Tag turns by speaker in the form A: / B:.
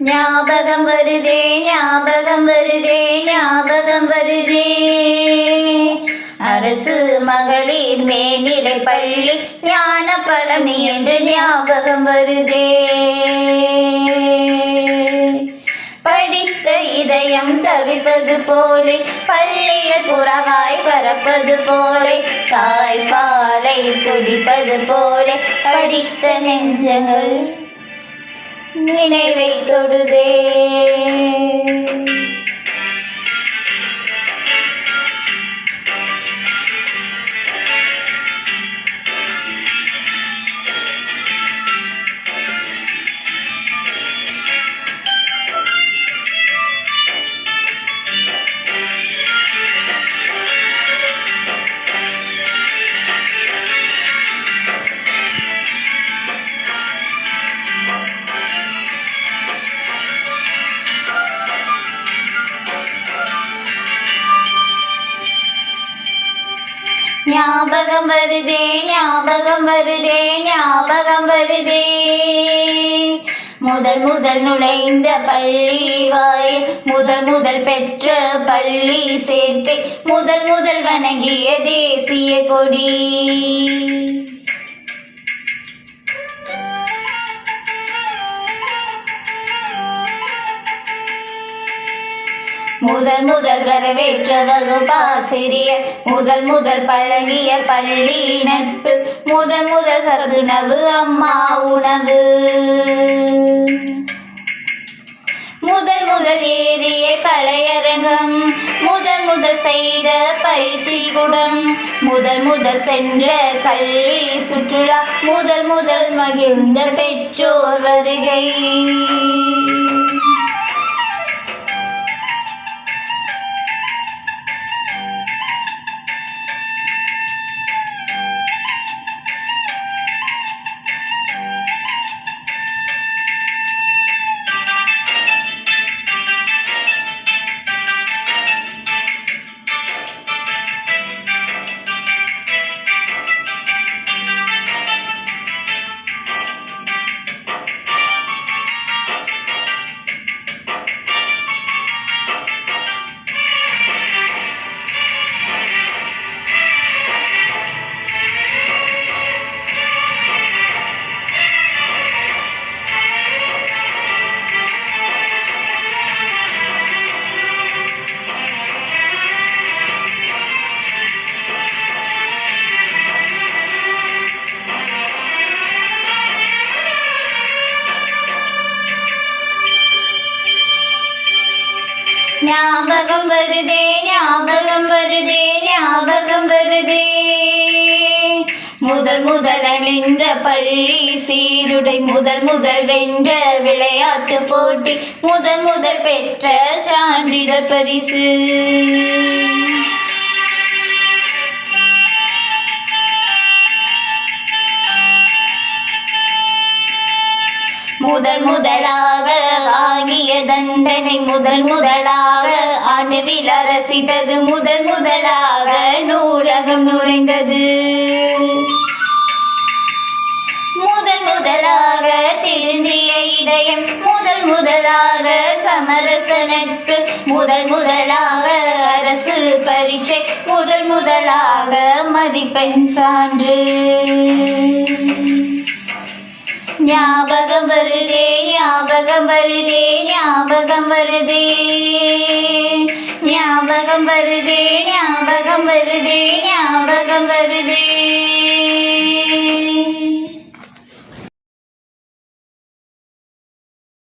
A: ஞாபகம் வருதே ஞாபகம் வருதே ஞாபகம் வருதே அரசு மகளிர் மேல்நிலை பள்ளி ஞான பழனி என்று ஞாபகம் வருதே. படித்த இதயம் தவிப்பது போலே பள்ளியில் புறவாய் பறப்பது போலே தாய்ப்பாலை குடிப்பது போலே படித்த நெஞ்சங்கள் நினைவை தொடுதே. ஞாபகம் வருதே ஞாபகம் வருதே ஞாபகம் வருதே முதல் முதல் நுழைந்த பள்ளி வாயில் முதல் முதல் பெற்ற பள்ளி சேர்க்கை முதல் முதல் வணங்கிய தேசிய கொடி முதல் முதல் வரவேற்ற வகுப்பாசிரியர் முதல் முதல் பழகிய பள்ளி நட்பு முதல் முதல் சத்துணவு அம்மா உணவு முதல் முதல் ஏறிய கலையரங்கம் முதல் முதல் செய்த பயிற்சி குடம் முதல் முதல் சென்ற கல்வி சுற்றுலா முதல் முதல் மகிழ்ந்த பெற்றோர் வருகை ஞாபகம் வருதே ஞாபகம் வருதே ஞாபகம் வருதே முதல் முதல் அணிந்த பள்ளி சீருடை முதல் முதல் வென்ற விளையாட்டு போட்டி முதல் முதல் பெற்ற சான்றிதழ் பரிசு முதல் முதலாக வாங்கிய தண்டனை முதல் முதலாக ஆண்டுவில் அரசித்தது முதல் முதலாக நூலகம் நுழைந்தது முதல் முதலாக திருந்திய இதயம் முதல் முதலாக சமரச நட்பு முதல் முதலாக அரசு பரீட்சை முதல் முதலாக மதிப்பெண் சான்று ஞாபகம் வருதே ஞாபகம் வருதே ஞாபகம் வருதே ஞாபகம் வருதே ஞாபகம் வருதே ஞாபகம் வருதே